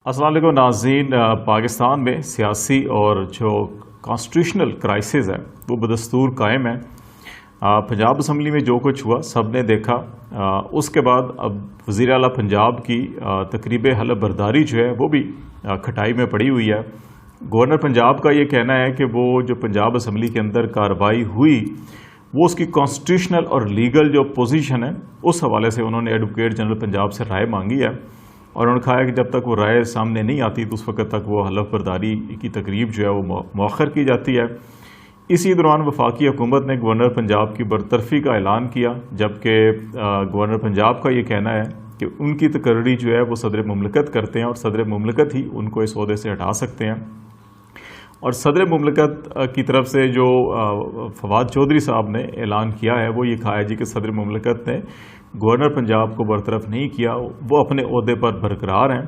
अस्सलाम वालेकुम नाज़रीन। पाकिस्तान में सियासी और जो कॉन्स्टिट्यूशनल क्राइसिस है वो बदस्तूर कायम है। पंजाब असम्बली में जो कुछ हुआ सब ने देखा। उसके बाद अब वज़ीर आला पंजाब की तकरीब हलफ बर्दारी जो है वो भी खटाई में पड़ी हुई है। गवर्नर पंजाब का ये कहना है कि वो जो पंजाब असम्बली के अंदर कार्रवाई हुई वो उसकी कॉन्स्टिट्यूशनल और लीगल जो पोजीशन है उस हवाले से उन्होंने एडवोकेट जनरल पंजाब से राय मांगी है और उन्होंने कहा है कि जब तक वो राय सामने नहीं आती तो उस वक्त तक वो हलफ बर्दारी की तकरीब जो है वो मौखर की जाती है। इसी दौरान वफाकी हुकूमत ने गवर्नर पंजाब की बरतरफी का ऐलान किया, जबकि गवर्नर पंजाब का ये कहना है कि उनकी तकर्री जो है वो सदर मुमलकत करते हैं और सदर मुमलकत ही उनको इस ओहदे से हटा सकते हैं। और सदर मुमलकत की तरफ से जो फवाद चौधरी साहब ने ऐलान किया है वो ये कहा है जी कि सदर मुमलकत ने गवर्नर पंजाब को बरतरफ नहीं किया, वो अपने ओहदे पर बरकरार हैं।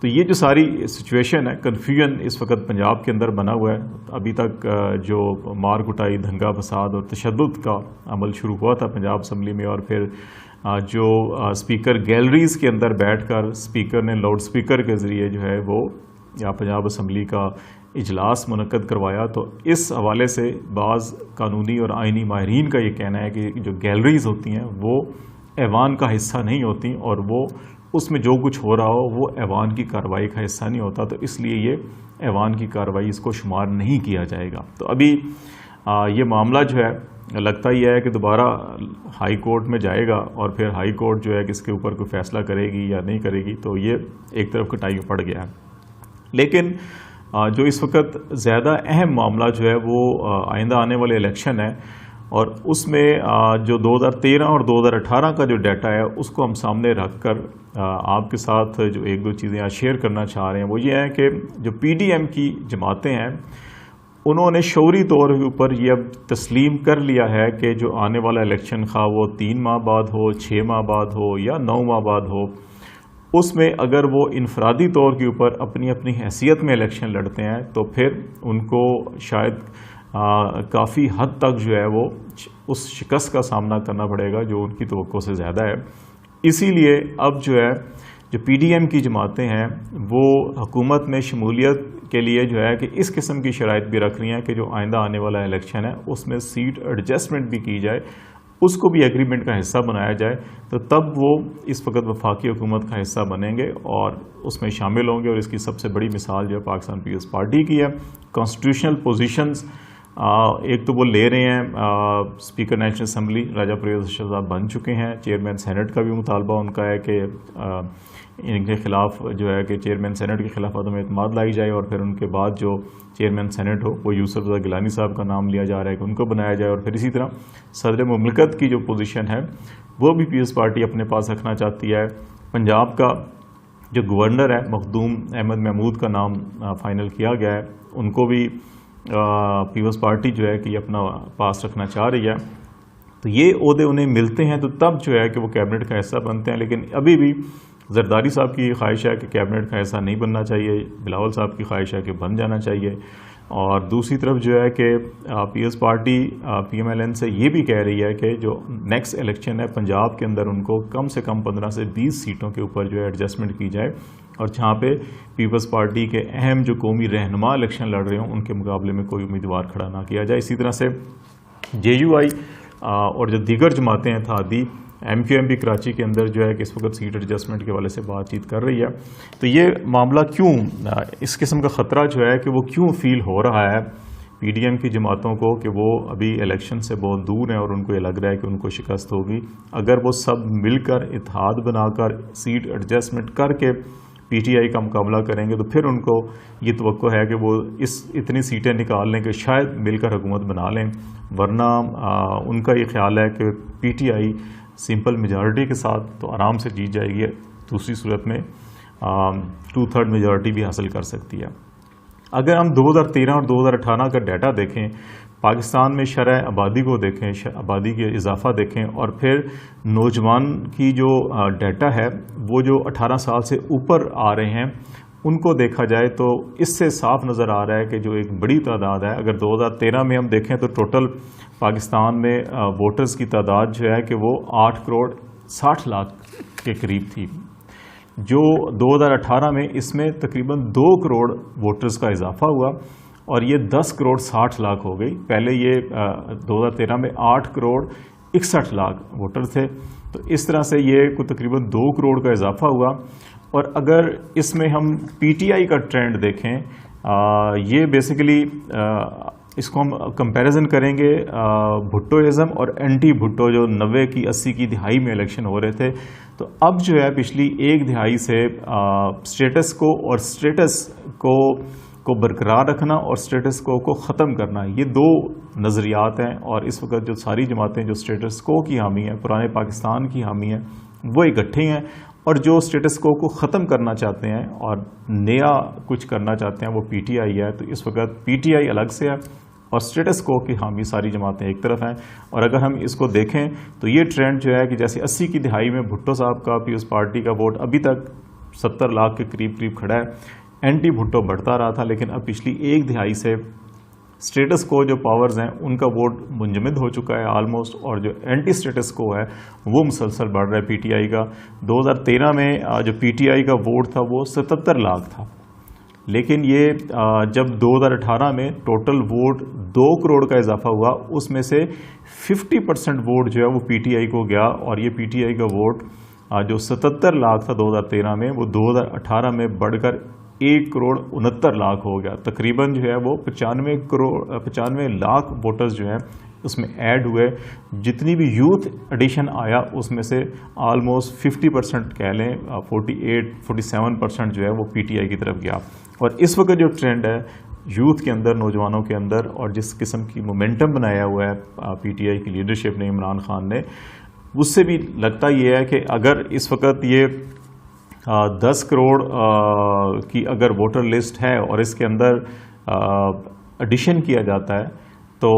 तो ये जो सारी सिचुएशन है, कन्फ्यूजन इस वक्त पंजाब के अंदर बना हुआ है। अभी तक जो मार कुटाई, दंगा फसाद और तशद्दुद का अमल शुरू हुआ था पंजाब असम्बली में, और फिर जो स्पीकर गैलरीज़ के अंदर बैठकर स्पीकर ने लाउड स्पीकर के ज़रिए जो है वो पंजाब असम्बली का इजलास मुनक्कद करवाया। तो इस हवाले से बाज़ कानूनी और आइनी माहिरीन का ये कहना है कि जो गैलरीज़ होती हैं वो ऐवान का हिस्सा नहीं होती और वो उसमें जो कुछ हो रहा हो वो ऐवान की कार्रवाई का हिस्सा नहीं होता, तो इसलिए ये ऐवान की कार्रवाई इसको शुमार नहीं किया जाएगा। तो अभी ये मामला जो है लगता ही है कि दोबारा हाई कोर्ट में जाएगा और फिर हाई कोर्ट जो है कि इसके ऊपर कोई फ़ैसला करेगी या नहीं करेगी। तो ये एक तरफ कटाई में पड़ गया है। लेकिन जो इस वक्त ज़्यादा अहम मामला जो है वो आइंदा आने वाले इलेक्शन है, और उसमें जो 2013 और 2018 का जो डाटा है उसको हम सामने रख कर आपके साथ जो एक दो चीज़ें आज शेयर करना चाह रहे हैं वो ये है कि जो PDM की जमातें हैं उन्होंने शौरी तौर के ऊपर ये अब तस्लीम कर लिया है कि जो आने वाला इलेक्शन खा वो 3 माह बाद हो, 6 माह बाद हो या 9 माह बाद हो, उसमें अगर वो इनफरादी तौर के ऊपर अपनी अपनी हैसियत में इलेक्शन लड़ते हैं तो फिर उनको शायद काफ़ी हद तक जो है वो उस शिकस्त का सामना करना पड़ेगा जो उनकी तवक्को से ज़्यादा है। इसीलिए अब जो है जो PDM की जमातें हैं वो हुकूमत में शमूलियत के लिए जो है कि इस किस्म की शराइत भी रख रही हैं कि जो आइंदा आने वाला इलेक्शन है उसमें सीट एडजस्टमेंट भी की जाए, उसको भी एग्रीमेंट का हिस्सा बनाया जाए, तो तब वो इस वक्त वफाकी हुकूमत का हिस्सा बनेंगे और उसमें शामिल होंगे। और इसकी सबसे बड़ी मिसाल जो है पाकिस्तान पीपल्स पार्टी की है। कॉन्स्टिट्यूशनल पोजीशंस एक तो वो ले रहे हैं, स्पीकर नेशनल असम्बली राजा परवेज़ साहब बन चुके हैं, चेयरमैन सेनेट का भी मुतालबा उनका है कि इनके खिलाफ जो है कि चेयरमैन सेनेट के खिलाफ अदम एतमाद लाई जाए, और फिर उनके बाद जो चेयरमैन सेनेट हो वो यूसुफ रज़ा गिलानी साहब का नाम लिया जा रहा है कि उनको बनाया जाए। और फिर इसी तरह सदर मुमलकत की जो पोजीशन है वो भी पीपल्स पार्टी अपने पास रखना चाहती है। पंजाब का जो गवर्नर है मखदूम अहमद महमूद का नाम फाइनल किया गया है, उनको भी पीपल्स पार्टी जो है कि अपना पास रखना चाह रही है। तो ये ओहदे उन्हें मिलते हैं तो तब जो है कि वो कैबिनेट का हिस्सा बनते हैं। लेकिन अभी भी जरदारी साहब की ख्वाहिश है कि कैबिनेट का हिस्सा नहीं बनना चाहिए, बिलावल साहब की ख्वाहिश है कि बन जाना चाहिए। और दूसरी तरफ जो है कि पीपल्स पार्टी PMLN से ये भी कह रही है कि जो नेक्स्ट इलेक्शन है पंजाब के अंदर उनको कम से कम 15 से 20 सीटों के ऊपर जो है एडजस्टमेंट की जाए, और जहाँ पे पीपल्स पार्टी के अहम जो कौमी रहनुमा इलेक्शन लड़ रहे हों उनके मुकाबले में कोई उम्मीदवार खड़ा ना किया जाए। इसी तरह से JUI और जो दीगर जमातें हैं थादी MQMP कराची के अंदर जो है कि इस वक्त सीट एडजस्टमेंट के वाले से बातचीत कर रही है। तो ये मामला क्यों, इस किस्म का ख़तरा जो है कि वो क्यों फील हो रहा है PDM की जमातों को कि वो अभी इलेक्शन से बहुत दूर हैं और उनको ये लग रहा है कि उनको शिकस्त होगी। अगर वो सब मिलकर इत्तेहाद बनाकर सीट एडजस्टमेंट करके PTI का मुकाबला करेंगे तो फिर उनको ये तवक्को है कि वो इतनी सीटें निकाल लें कि शायद मिलकर हुकूमत बना लें, वरना उनका ये ख्याल है कि PTI सिंपल मेजॉरिटी के साथ तो आराम से जीत जाएगी, दूसरी सूरत में 2/3 मेजॉरिटी भी हासिल कर सकती है। अगर हम 2013 और 2018 का डाटा देखें, पाकिस्तान में शरह आबादी को देखें, आबादी के इजाफा देखें, और फिर नौजवान की जो डाटा है वो जो 18 साल से ऊपर आ रहे हैं उनको देखा जाए तो इससे साफ नज़र आ रहा है कि जो एक बड़ी तादाद है। अगर 2013 में हम देखें तो टोटल पाकिस्तान में वोटर्स की तादाद जो है कि वो 8 करोड़ 60 लाख के करीब थी, جو 2018 میں اس میں تقریباً 2 کروڑ ووٹرز کا اضافہ ہوا اور یہ 10 کروڑ 60 لاکھ ہو گئی. پہلے یہ 2013 میں 8 کروڑ 61 لاکھ ووٹر تھے. تو اس طرح سے یہ کوئی تقریباً 2 کروڑ کا اضافہ ہوا. اور اگر اس میں ہم پی ٹی آئی کا ٹرینڈ دیکھیں, یہ بیسیکلی اس کو ہم کمپیریزن کریں گے بھٹوازم اور اینٹی بھٹو جو 90 کی 80 کی دہائی میں الیکشن ہو رہے تھے. تو اب جو ہے پچھلی ایک دہائی سے سٹیٹس کو اور سٹیٹس کو برقرار رکھنا اور سٹیٹس کو ختم کرنا, یہ 2 نظریات ہیں. اور اس وقت جو ساری جماعتیں جو سٹیٹس کو کی حامی ہیں, پرانے پاکستان کی حامی ہیں, وہ اکٹھے ہیں. اور جو سٹیٹس کو ختم کرنا چاہتے ہیں اور نیا کچھ کرنا چاہتے ہیں وہ پی ٹی آئی ہے. تو اس وقت پی ٹی آئی الگ سے ہے اور سٹیٹس کو کی حامی ساری جماعتیں ایک طرف ہیں. اور اگر ہم اس کو دیکھیں تو یہ ٹرینڈ جو ہے کہ جیسے 80 کی دہائی میں بھٹو صاحب کا پیپلز پارٹی کا ووٹ ابھی تک 70 لاکھ کے قریب کھڑا ہے, اینٹی بھٹو بڑھتا رہا تھا, لیکن اب پچھلی ایک دہائی سے سٹیٹس کو جو پاورز ہیں ان کا ووٹ منجمد ہو چکا ہے آلموسٹ, اور جو اینٹی سٹیٹس کو ہے وہ مسلسل بڑھ رہا ہے پی ٹی آئی کا. 2013 میں جو پی ٹی آئی کا ووٹ تھا وہ 77 لاکھ تھا, لیکن یہ جب 2018 میں ٹوٹل ووٹ 2 کروڑ کا اضافہ ہوا, اس میں سے 50% ووٹ جو ہے وہ پی ٹی آئی کو گیا. اور یہ پی ٹی آئی کا ووٹ جو 77 لاکھ تھا 2013 میں, وہ 2018 میں بڑھ کر 1 کروڑ 69 لاکھ ہو گیا. تقریباً جو ہے وہ 95 لاکھ ووٹرز جو ہیں اس میں ایڈ ہوئے. جتنی بھی یوتھ ایڈیشن آیا اس میں سے آلموسٹ 50% کہہ لیں, 47% جو ہے وہ پی ٹی آئی کی طرف گیا. اور اس وقت جو ٹرینڈ ہے یوتھ کے اندر, نوجوانوں کے اندر, اور جس قسم کی مومنٹم بنایا ہوا ہے پی ٹی آئی کی لیڈرشپ نے, عمران خان نے, اس سے بھی لگتا یہ ہے کہ اگر اس وقت یہ 10 کروڑ کی اگر ووٹر لسٹ ہے اور اس کے اندر ایڈیشن کیا جاتا ہے تو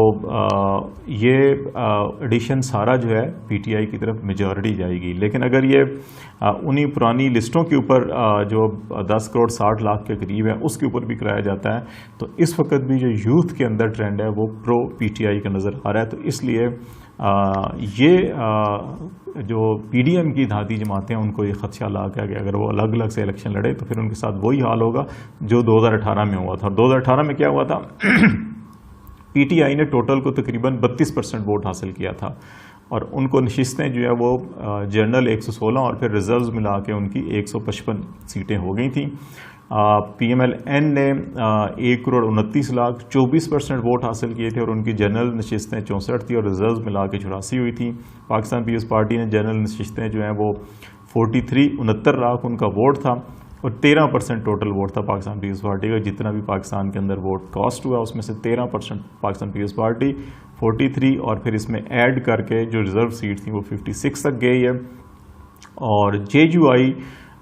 یہ ایڈیشن سارا جو ہے پی ٹی آئی کی طرف میجورٹی جائے گی. لیکن اگر یہ انہی پرانی لسٹوں کے اوپر جو 10 کروڑ 60 لاکھ کے قریب ہے اس کے اوپر بھی کرایا جاتا ہے, تو اس وقت بھی جو یوتھ کے اندر ٹرینڈ ہے وہ پرو پی ٹی آئی کا نظر آ رہا ہے. تو اس لیے یہ جو پی ڈی ایم کی دھاتی جماعتیں ہیں ان کو یہ خدشہ لاحق ہے کہ اگر وہ الگ الگ سے الیکشن لڑے تو پھر ان کے ساتھ وہی حال ہوگا جو 2018 میں ہوا تھا. 2018 میں کیا ہوا تھا, پی ٹی آئی نے ٹوٹل کو تقریباً 32% ووٹ حاصل کیا تھا, اور ان کو نشستیں جو ہے وہ جنرل 116 اور پھر ریزروز ملا کے ان کی 155 سیٹیں ہو گئی تھیں. پی ایم ایل این نے 1 کروڑ 29 لاکھ 24% ووٹ حاصل کیے تھے, اور ان کی جنرل نشستیں 64 تھی اور ریزروز ملا کے 84 ہوئی تھیں. پاکستان پیپلز پارٹی نے جنرل نشستیں جو ہیں وہ 69 لاکھ ان کا ووٹ تھا, اور 13% ٹوٹل ووٹ تھا پاکستان پیپلز پارٹی کا. جتنا بھی پاکستان کے اندر ووٹ کاسٹ ہوا اس میں سے 13% پاکستان پیپلز پارٹی, 43 اور پھر اس میں ایڈ کر کے جو ریزرو سیٹ تھیں وہ 56 تک گئی ہے. اور جے یو آئی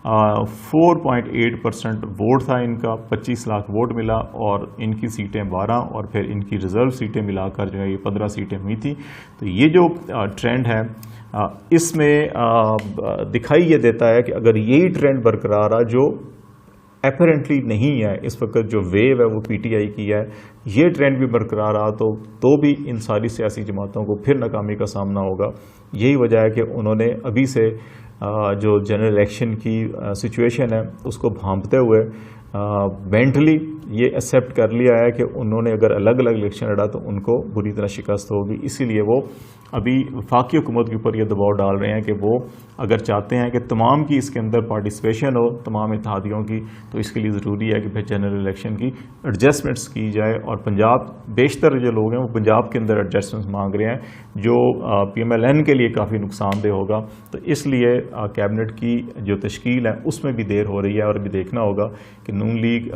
4.8% ووٹ تھا ان کا, 25 لاکھ ووٹ ملا, اور ان کی سیٹیں 12 اور پھر ان کی ریزرو سیٹیں ملا کر جو ہے یہ 15 سیٹیں ہوئی تھیں. تو یہ جو ٹرینڈ ہے اس میں دکھائی یہ دیتا ہے کہ اگر یہی ٹرینڈ برقرار رہا, جو اپیرنٹلی نہیں ہے اس وقت, جو ویو ہے وہ پی ٹی آئی کی ہے, یہ ٹرینڈ بھی برقرار رہا تو بھی ان ساری سیاسی جماعتوں کو پھر ناکامی کا سامنا ہوگا. یہی وجہ ہے کہ انہوں نے ابھی سے جو جنرل الیکشن کی سچویشن ہے اس کو بھانپتے ہوئے مینٹلی یہ ایکسیپٹ کر لیا ہے کہ انہوں نے اگر الگ الگ الیکشن لڑا تو ان کو بری طرح شکست ہوگی. اسی لیے وہ ابھی وفاقی حکومت کے اوپر یہ دباؤ ڈال رہے ہیں کہ وہ اگر چاہتے ہیں کہ تمام کی اس کے اندر پارٹیسپیشن ہو تمام اتحادیوں کی, تو اس کے لیے ضروری ہے کہ پھر جنرل الیکشن کی ایڈجسٹمنٹس کی جائے. اور پنجاب بیشتر جو لوگ ہیں وہ پنجاب کے اندر ایڈجسٹمنٹس مانگ رہے ہیں, جو پی ایم ایل این کے لیے کافی نقصان دہ ہوگا. تو اس لیے کیبنٹ کی جو تشکیل ہے اس میں بھی دیر ہو رہی ہے, اور بھی دیکھنا ہوگا کہ نون لیگ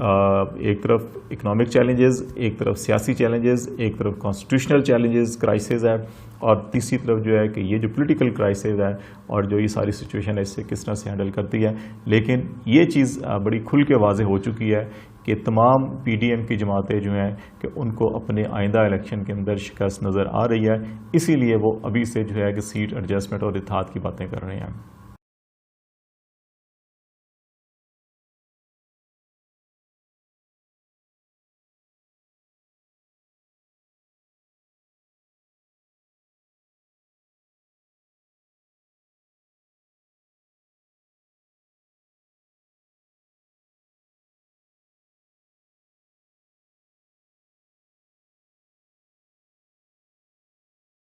ایک طرف اکنامک چیلنجز, ایک طرف سیاسی چیلنجز, ایک طرف کانسٹیٹیوشنل چیلنجز کرائسز ہے, اور تیسری طرف جو ہے کہ یہ جو پولیٹیکل کرائسز ہے اور جو یہ ساری سچویشن ہے اس سے کس طرح سے ہینڈل کرتی ہے. لیکن یہ چیز بڑی کھل کے واضح ہو چکی ہے کہ تمام پی ڈی ایم کی جماعتیں جو ہیں کہ ان کو اپنے آئندہ الیکشن کے اندر شکست نظر آ رہی ہے. اسی لیے وہ ابھی سے جو ہے کہ سیٹ ایڈجسٹمنٹ اور اتحاد کی باتیں کر رہے ہیں.